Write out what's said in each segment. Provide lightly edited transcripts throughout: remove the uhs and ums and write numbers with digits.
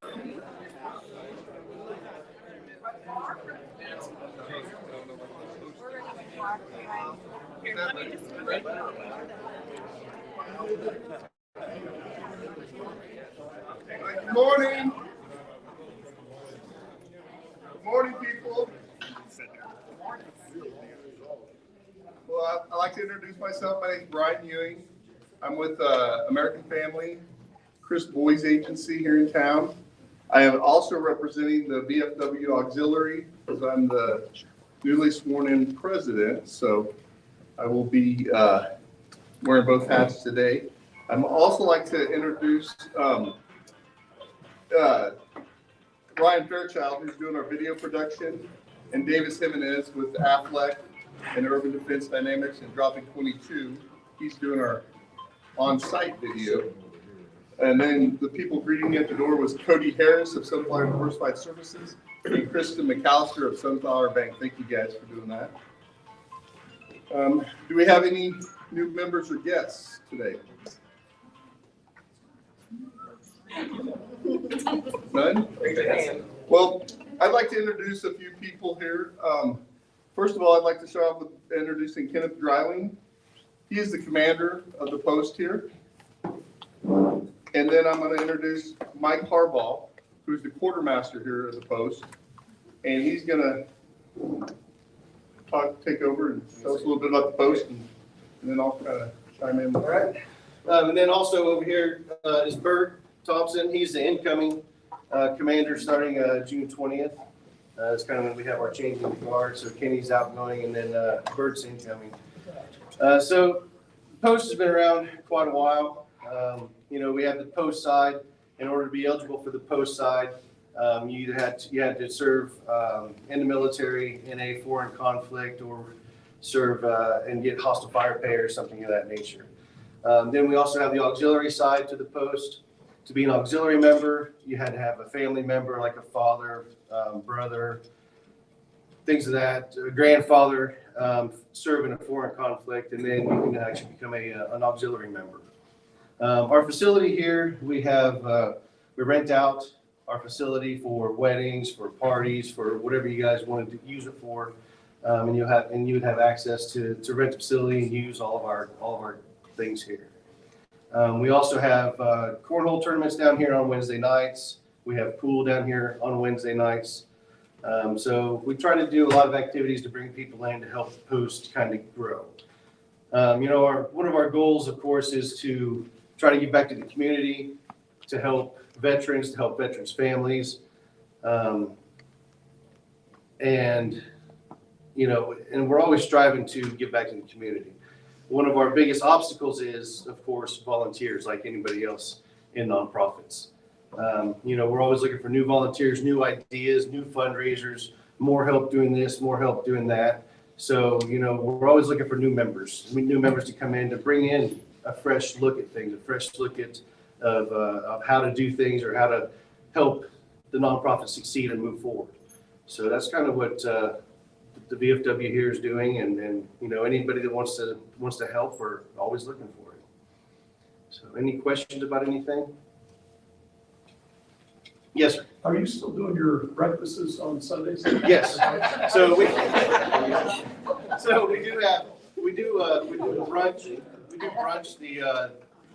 Good morning. Good morning, people. Well, I'd like to introduce myself. My name is Brian Ewing. I'm with American Family, Chris Boyd's agency here in town. I am also representing the VFW Auxiliary because I'm the newly sworn-in president. So I will be wearing both hats today. I'd also like to introduce Ryan Fairchild, who's doing our video production, and Davis Jimenez with Affleck and Urban Defense Dynamics and Dropping 22. He's doing our on-site video. And then the people greeting me at the door was Cody Harris of Sunflower Diversified Services and Kristen McAllister of Sunflower Bank. Thank you guys for doing that. Do we have any new members or guests today? None? Well, I'd like to introduce a few people here. First of all, I'd like to start off with introducing Kenneth Dreiling. He is the commander of the post here. And then I'm going to introduce Mike Harbaugh, who's the quartermaster here at the post. And he's going to take over and tell us a little bit about the post, and then I'll kind of chime in. All right. And then also over here is Bert Thompson. He's the incoming commander starting June 20th. It's kind of when we have our changing of guard. So Kenny's outgoing, and then Bert's incoming. So the post has been around quite a while. We have the post side. In order to be eligible for the post side, you had to serve in the military in a foreign conflict, or serve and get hostile fire pay or something of that nature. Then we also have the auxiliary side to the post. To be an auxiliary member, you had to have a family member, like a father, brother, things of that, a grandfather, serve in a foreign conflict, and then you can actually become an auxiliary member. Our facility here, we rent out our facility for weddings, for parties, for whatever you guys wanted to use it for, and you would have access to rent a facility and use all of our things here. We also have cornhole tournaments down here on Wednesday nights. We have pool down here on Wednesday nights. So we try to do a lot of activities to bring people in to help the post kind of grow. One of our goals, of course, is to try to give back to the community, to help veterans families. And we're always striving to give back to the community. One of our biggest obstacles is, of course, volunteers, like anybody else in nonprofits. We're always looking for new volunteers, new ideas, new fundraisers, more help doing this, more help doing that. So, we're always looking for new members to come in to bring in a fresh look at things, a fresh look at of how to do things, or how to help the nonprofit succeed and move forward. So that's kind of what the VFW here is doing, and anybody that wants to help, we're always looking for it. So any questions about anything? Yes, sir. Are you still doing your breakfasts on Sundays? Yes. So we do brunch. We do brunch the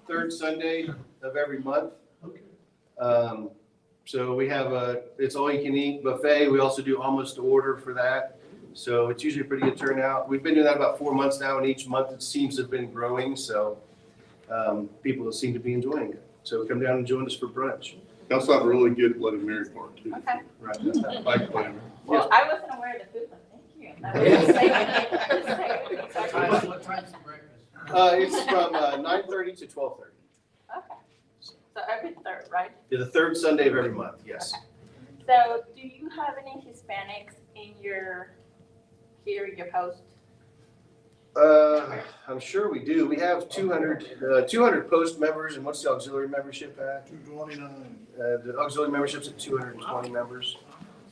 third Sunday of every month. Okay. So we have it's all you can eat buffet. We also do almost to order for that. So it's usually a pretty good turnout. We've been doing that about 4 months now, and each month it seems to have been growing. So people seem to be enjoying it. So come down and join us for brunch. You also have a really good Bloody Mary bar, too. Okay. Right. I like Bloody Mary. Well, I wasn't aware of the food, but thank you. I was saying- What time's the breakfast? It's from 9:30 to 12:30. Okay. So every third, right? Yeah, the third Sunday of every month. Yes. So do you have any Hispanics in your post? I'm sure we do. We have 200 post members, and what's the auxiliary membership at? 229. The auxiliary membership's at 220 members.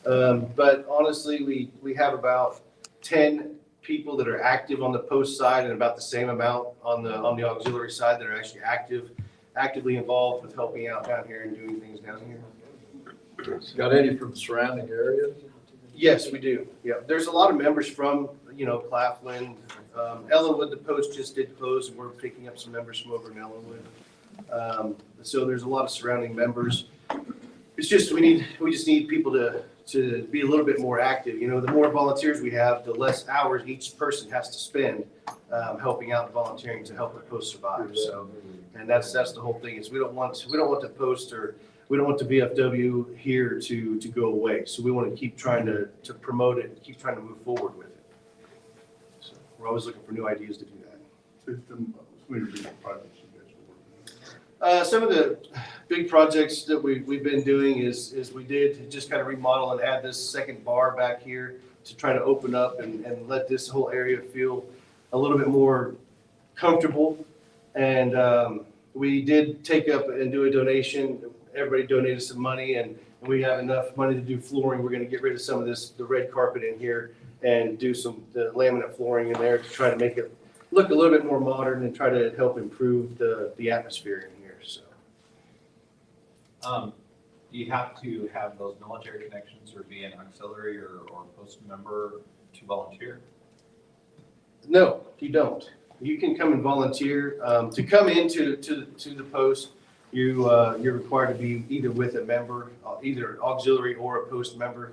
But honestly, we have about 10 people that are active on the post side, and about the same amount on the auxiliary side that are actually actively involved with helping out down here and doing things down here. Got any from surrounding areas? Yes, we do. Yeah, there's a lot of members from, Claflin. Ellenwood, the Post just did close, and we're picking up some members from over in Ellenwood. So there's a lot of surrounding members. It's just, we just need people to be a little bit more active. The more volunteers we have, the less hours each person has to spend helping out and volunteering to help the Post survive. So, and that's the whole thing, is we don't want the Post, or we don't want the VFW here to go away. So we want to keep trying to promote it, keep trying to move forward with it. So we're always looking for new ideas to do that. Some of the big projects that we've been doing is we did just kind of remodel and add this second bar back here to try to open up and let this whole area feel a little bit more comfortable. And we did take up and do a donation. Everybody donated some money, and we have enough money to do flooring. We're going to get rid of some of the red carpet in here and do the laminate flooring in there to try to make it look a little bit more modern and try to help improve the atmosphere in here. So, do you have to have those military connections or be an auxiliary or Post member to volunteer? no, you don't. You can come and volunteer. To come into the Post, you're required to be either with a member, either auxiliary or a Post member,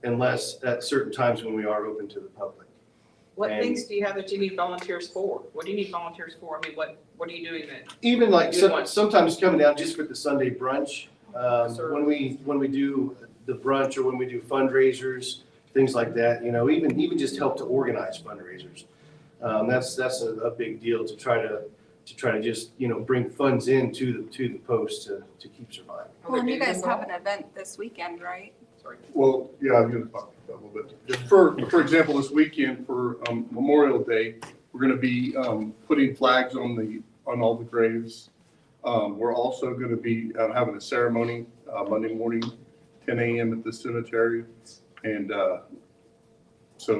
unless at certain times when we are open to the public. What And- things do you have that you need volunteers for? What do you need volunteers for? I mean, what are you doing that? Even like Good one. sometimes coming down just for the Sunday brunch, Sure. when we do the brunch or when we do fundraisers, things like that, even just help to organize fundraisers. That's a big deal to try to just, bring funds in to the Post to keep surviving. Well, and you guys have an event this weekend, right? Well, yeah, I'm gonna talk about that a little bit. For example, this weekend for Memorial Day, we're gonna be putting flags on all the graves. We're also gonna be having a ceremony Monday morning, 10 a.m. at the cemetery. And so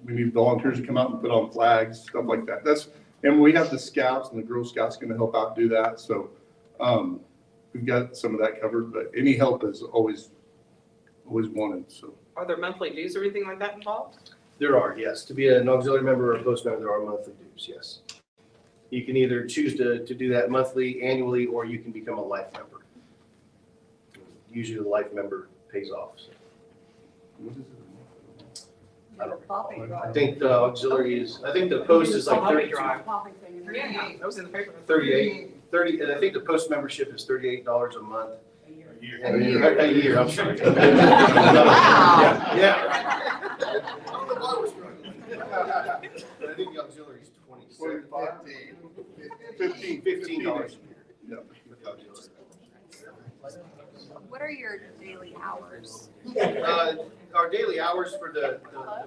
we need volunteers to come out and put on flags, stuff like that. And we have the Scouts and the Girl Scouts gonna help out do that. So we've got some of that covered, but any help is always wanted, so. Are there monthly dues or anything like that involved? There are, yes. To be an auxiliary member or a Post member, there are monthly dues, yes. You can either choose to do that monthly, annually, or you can become a life member. Usually the life member pays off. So. I don't know. I think the auxiliary I think the Post is like Hobby 32. drive. Yeah, that was in the paper. 30, and I think the Post membership is $38 a month. A year. A year, I'm sorry. Wow. Yeah. But I think the auxiliary is $15 a year. What are your daily hours? Our daily hours for the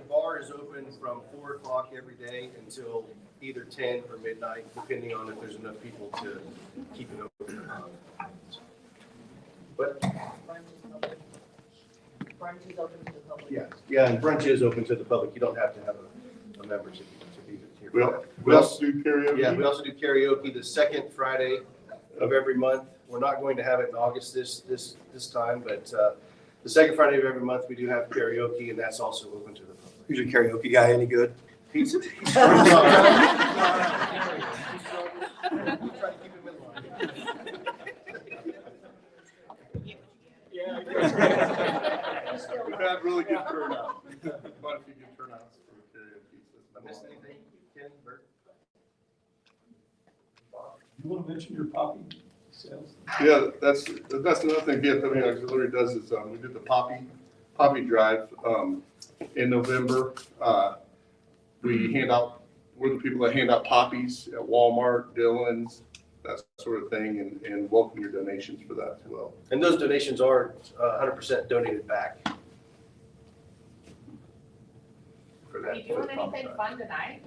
bar is open from 4 o'clock every day until either 10 or midnight, depending on if there's enough people to keep it open. But Brunch is open to the public. yeah, and brunch is open to the public. You don't have to have a membership to be here. We also do karaoke. Yeah, we also do karaoke the second Friday of every month. We're not going to have it in August this time, but the second Friday of every month, we do have karaoke, and that's also open to the public. Who's your karaoke guy? Any good? He's trying to keep him in line. We've had really good turnout. Quite a few good turnouts for karaoke. I missed anything, Ken, Bert? You want to mention your poppy sales? Yeah, that's another thing VFW Auxiliary does is we did the poppy drive in November. We're the people that hand out poppies at Walmart, Dillon's, that sort of thing, and welcome your donations for that as well. And those donations are 100% donated back. For Are that. you doing anything fun tonight?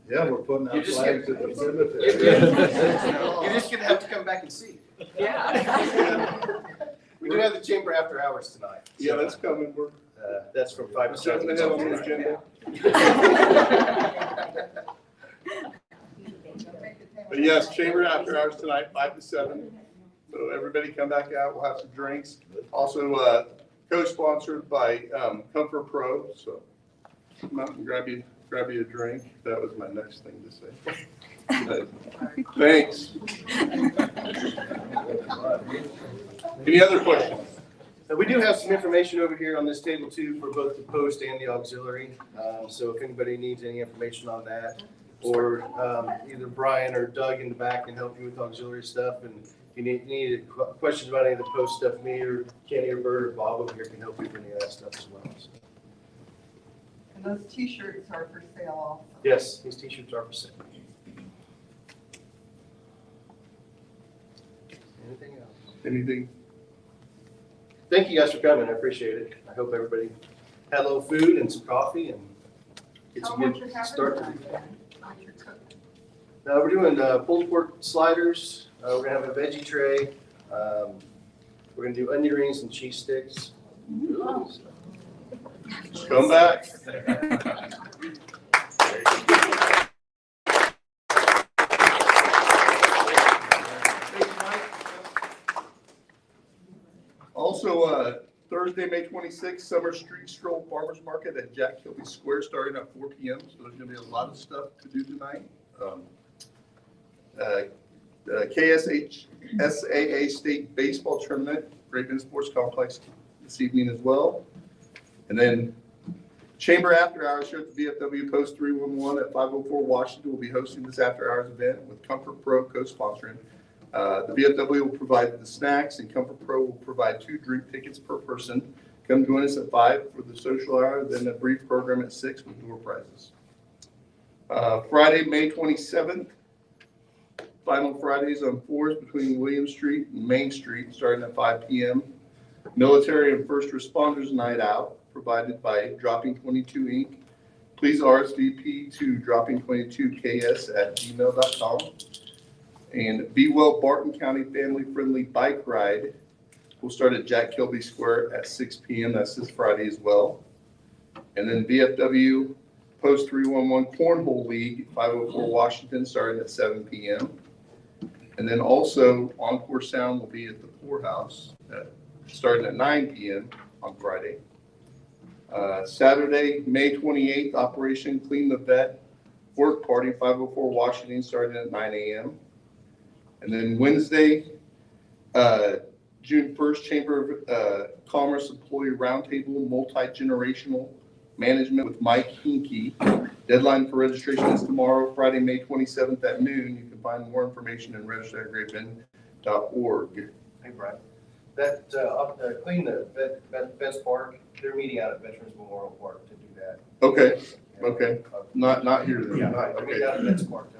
Yeah, we're putting You out just flags at the You're cemetery. just gonna have to come back and see. Yeah. We do have the chamber after hours tonight. Yeah, that's coming. We're That's from 5 to 7. jumping ahead on the agenda. But yes, chamber after hours tonight, 5 to 7. So everybody come back out, we'll have some drinks. Also, co-sponsored by Comfort Pro, so come out and grab you a drink. That was my next thing to say. Thanks. Any other questions? We do have some information over here on this table too for both the post and the auxiliary. So if anybody needs any information on that, or either Brian or Doug in the back can help you with auxiliary stuff. And if you need questions about any of the post stuff, me or Kenny or Bert or Bob over here can help you with any of that stuff as well. So. And those t-shirts are for sale also. Yes, these t-shirts are for sale. Anything else? Anything? Thank you guys for coming. I appreciate it. I hope everybody had a little food and some coffee and get some good start to the day. We're doing pulled pork sliders. We're gonna have a veggie tray. We're gonna do onion rings and cheese sticks. Come back. Also, Thursday, May 26th, Summer Street Stroll Farmers Market at Jack Kilby Square starting at 4 p.m. So there's going to be a lot of stuff to do tonight. KSHSAA State Baseball Tournament, Great Bend Sports Complex this evening as well. And then Chamber After Hours here at the VFW Post 311 at 504 Washington will be hosting this After Hours event with Comfort Pro co-sponsoring. The VFW will provide the snacks and Comfort Pro will provide 2 drink tickets per person. Come join us at 5 for the social hour, then a brief program at 6 with door prizes. Friday, May 27th, final Fridays on 4s between William Street and Main Street starting at 5 p.m. Military and First Responders Night Out provided by Dropping 22 Inc. Please RSVP to dropping22ks@gmail.com. And Be Well Barton County Family Friendly Bike Ride will start at Jack Kilby Square at 6 p.m. That's this Friday as well. And then VFW Post 311 Cornhole League, 504 Washington, starting at 7 p.m. And then also Encore Sound will be at the Poorhouse starting at 9 p.m. on Friday. Saturday, May 28th, Operation Clean the Vet Work Party, 504 Washington, starting at 9 a.m. And then Wednesday, June 1st, Chamber of Commerce Employee Roundtable Multi-Generational Management with Mike Hinkie. Deadline for registration is tomorrow, Friday, May 27th at noon. You can find more information and register at greatbend.org. Hey, Brian. That Clean the Vets Park, they're meeting out at Veterans Memorial Park to do that. Okay, okay. Not here then. Yeah, right. Meet out at Vets Park.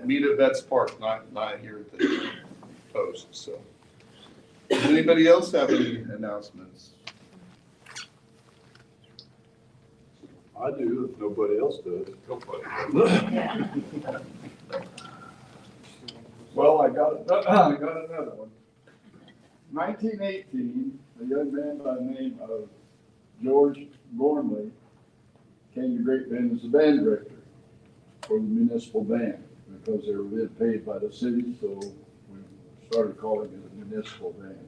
Meet at Vets Park, not here at the Post. So, does anybody else have any announcements? I do, if nobody else does. Well, I got another one. 1918, a young man by the name of George Gormley came to Great Bend as the band director for the municipal band because they were being paid by the city, so we started calling it a municipal band.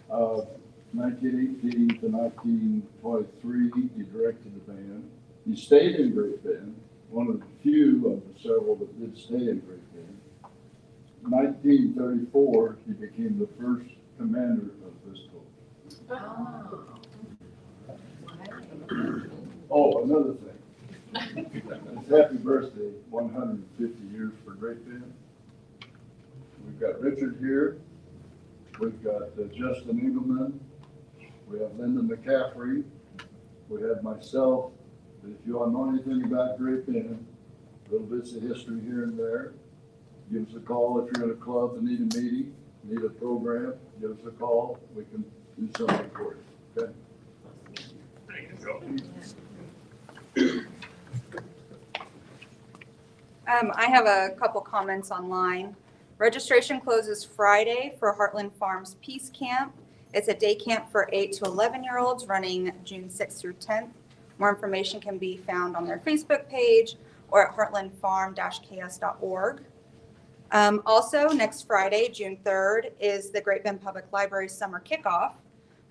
1918 to 1923, he directed the band. He stayed in Great Bend, one of the few of the several that did stay in Great Bend. 1934, he became the first commander of this post. Oh, another thing. It's happy birthday, 150 years for Great Bend. We've got Richard here. We've got Justin Engelman. We have Linda McCaffrey. We have myself. If you all know anything about Great Bend, little bits of history here and there, give us a call if you're in a club and need a meeting, need a program, give us a call. We can do something for you, okay? I have a couple comments online. Registration closes Friday for Heartland Farms Peace Camp. It's a day camp for 8 to 11-year-olds running June 6th through 10th. More information can be found on their Facebook page or at heartlandfarm-ks.org. Also, next Friday, June 3rd, is the Great Bend Public Library Summer Kickoff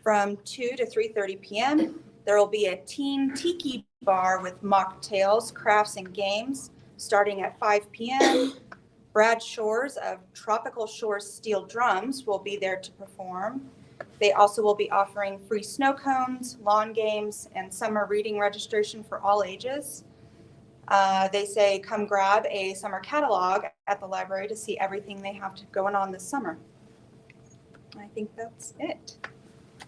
from 2 to 3:30 p.m. There will be a teen tiki bar with mocktails, crafts, and games starting at 5 p.m. Brad Shores of Tropical Shores Steel Drums will be there to perform. They also will be offering free snow cones, lawn games, and summer reading registration for all ages. They say come grab a summer catalog at the library to see everything they have going on this summer. I think that's it.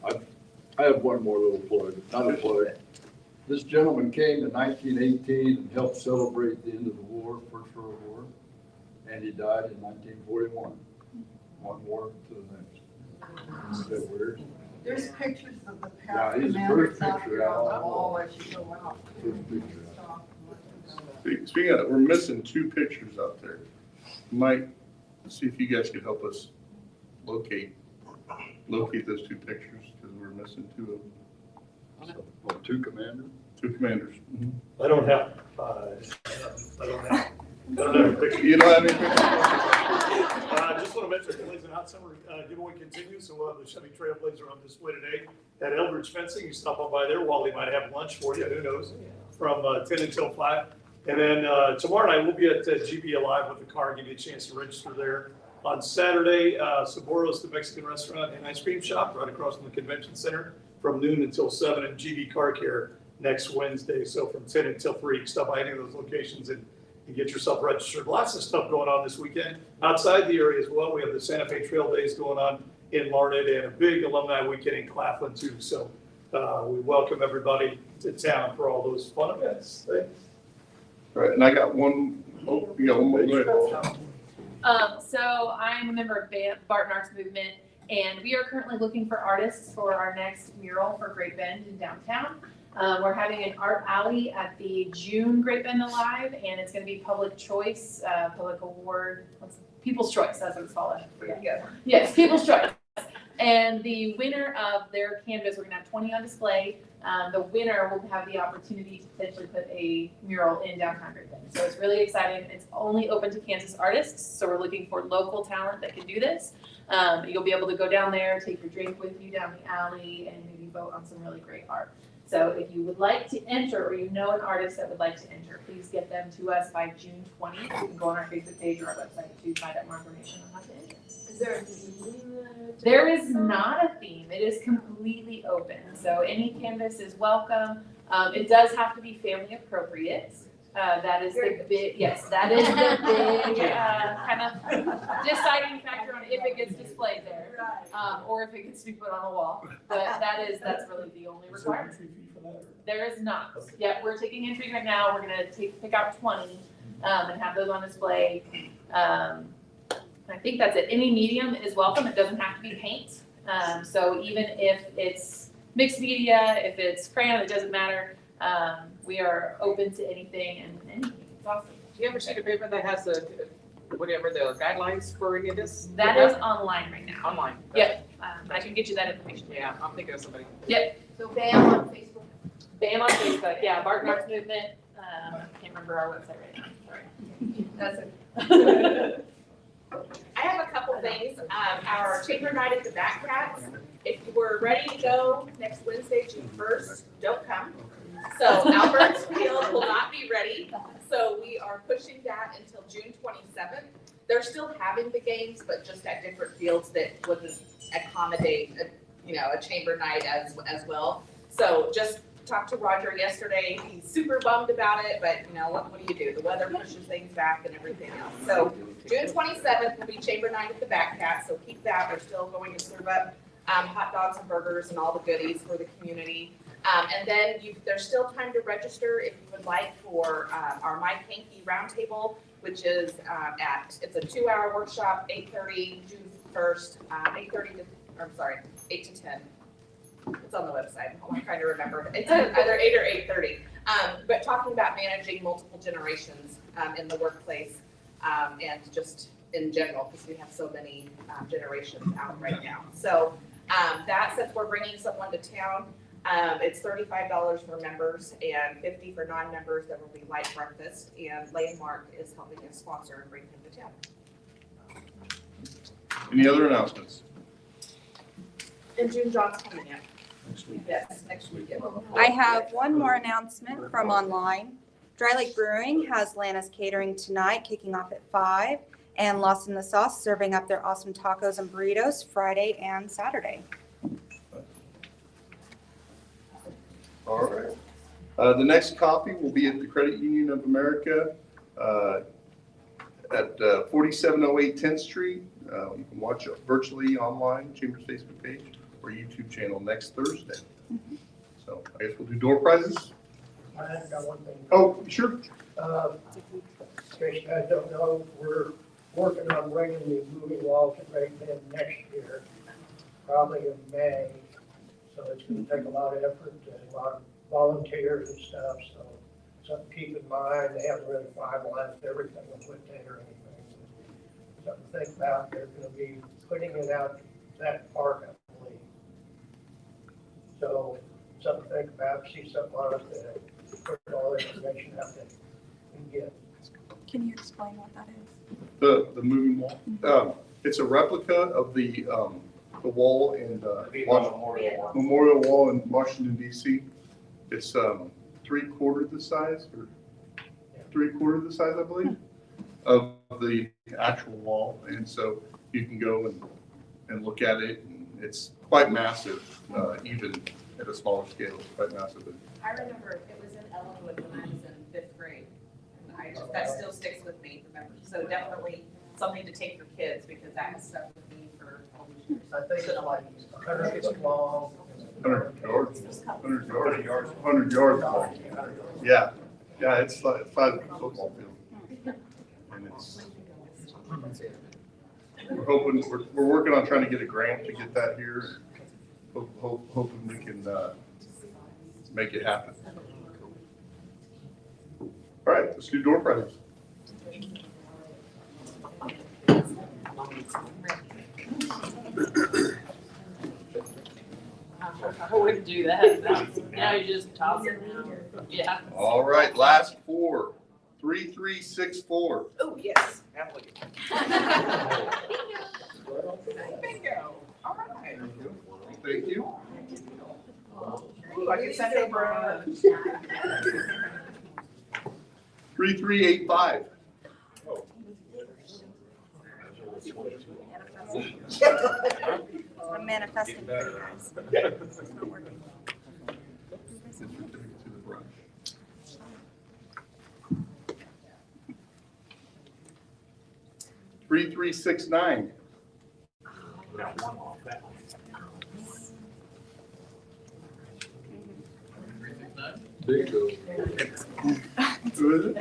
I have one more little plug, not a plug. This gentleman came in 1918 and helped celebrate the end of the war, First World War, and he died in 1941. One war to the next. Is that weird? There's pictures of the Yeah, past he's the commanders first out picture there on the out. wall as you go out. First picture. Speaking of that, we're missing 2 pictures out there. Might see if you guys could help us locate those 2 pictures, because we're missing 2 of them. Oh, 2 commanders? 2 commanders. I don't have, I don't have a picture. You don't have any pictures? I just want to mention the Blazing Hot Summer giveaway continues, so we'll have the Chevy Trailblazer on display today at Eldridge Fencing. You stop on by there, Wally might have lunch for you, who knows, from 10 until 5. And then tomorrow night, we'll be at GB Alive with the car, give you a chance to register there. On Saturday, Saboros, the Mexican restaurant and ice cream shop right across from the convention center from noon until 7, and GB Car Care next Wednesday. So from 10 until 3, you can stop by any of those locations and get yourself registered. Lots of stuff going on this weekend outside the area as well. We have the Santa Fe Trail Days going on in Larned and a big alumni weekend in Claflin too. So we welcome everybody to town for all those fun events. Thanks. All right, and I got one. Oh, you got one more. Go ahead. So I'm a member of Barton Arts Movement, and we are currently looking for artists for our next mural for Great Bend in downtown. We're having an art alley at the June Great Bend Alive, and it's going to be public choice, public award, People's Choice, that's what it's called. Yes, People's Choice. And the winner of their canvas, we're going to have 20 on display. The winner will have the opportunity to potentially put a mural in downtown Great Bend. So it's really exciting. It's only open to Kansas artists, so we're looking for local talent that can do this. You'll be able to go down there, take your drink with you down the alley, and maybe vote on some really great art. So if you would like to enter, or you know an artist that would like to enter, please get them to us by June 20th. You can go on our Facebook page or our website to find out more information on how to enter. Is there a theme? There is not a theme. It is completely open. So any canvas is welcome. It does have to be family appropriate. That is the big, yes, that is the big kind of deciding factor on if it gets displayed there, or if it gets to be put on the wall. But that's really the only requirement. There is not. Yeah, we're taking entry right now. We're gonna pick out 20 and have those on display. I think that's it. Any medium is welcome. It doesn't have to be paint. So even if it's mixed media, if it's crayon, it doesn't matter. We are open to anything and anything. It's awesome. Do you ever see the paper that has the, whatever the guidelines for any of this? That is online right now. Online? Yep. I can get you that information. Yeah, I'm thinking of somebody. Yep. So BAM on Facebook. BAM on Facebook. Yeah, Barton Arts Movement. Can't remember our website right now. Sorry. That's it. I have a couple things. Our chamber night at the Back Cats, if you were ready to go next Wednesday, June 1st, don't come. So Albert's Field will not be ready. So we are pushing that until June 27th. They're still having the games, but just at different fields that would accommodate, a chamber night as well. So just talked to Roger yesterday. He's super bummed about it, but what do you do? The weather pushes things back and everything else. So June 27th will be chamber night at the Back Cat. So keep that. We're still going to serve up hot dogs and burgers and all the goodies for the community. And then there's still time to register if you would like for our Mike Hankey Roundtable, which is it's a 2-hour workshop, 8:30 June 1st, 8 to 10. It's on the website. I'm trying to remember. It's either 8 or 8:30. But talking about managing multiple generations in the workplace and just in general, because we have so many generations out right now. So since we're bringing someone to town, it's $35 for members and $50 for non-members. There will be light breakfast, and Landmark is helping us sponsor and bring him to town. Any other announcements? And June John's coming in. Yes, next week. I have one more announcement from online. Dry Lake Brewing has Lana's Catering tonight, kicking off at 5, and Lost in the Sauce serving up their awesome tacos and burritos Friday and Saturday. All right. The next coffee will be at the Credit Union of America at 4708 10th Street. You can watch it virtually online, Chamber's Facebook page or YouTube channel next Thursday. So I guess we'll do door prizes. I have got one thing. Oh, sure. In case you guys don't know, we're working on bringing the moving wall to Great Bend next year, probably in May. So it's gonna take a lot of effort and a lot of volunteers and stuff, so something to keep in mind. They haven't really finalized everything with what day or anything. Something to think about. They're gonna be putting it out that park, I believe. So something to think about, see something on it that put all the information out there and get. Can you explain what that is? The moving wall. It's a replica of the wall in Memorial Wall in Washington D.C. It's 3/4 the size, or 3/4 the size, I believe, of the actual wall, and so you can go and look at it. And it's quite massive, even at a smaller scale. It's quite massive. I remember it was in Ellenwood when I was in 5th grade. And that still sticks with me, remember. So definitely something to take your kids because that has stuck with me for all these years. I think it's like 100 feet long. 100 yards. 100 yards long. Yeah, it's like a football field. And it's, we're hoping, we're working on trying to get a grant to get that here. Hoping we can make it happen. All right, let's do door prizes. I wouldn't do that. Now you just toss it. Yeah. All right, last four. 3364. Oh, yes. Bingo. All right. Thank you. Like a Sunday brunch. 3385. I'm manifesting for you guys. It's not working. 3369. Bingo. Who is it?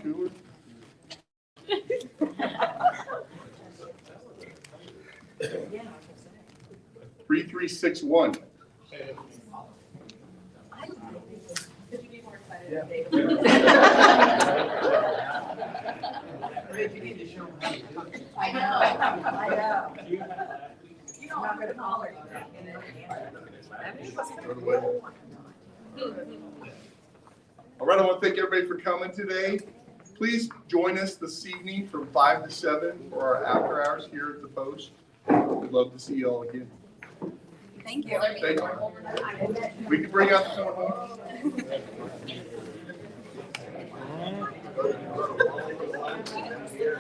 Cooler? 3361. Could you be more excited? Yeah. I know. You're not gonna call her. All right, I want to thank everybody for coming today. Please join us this evening from 5 to 7 for our after hours here at the Post. We'd love to see you all again. Thank you. Thank you. We can bring out the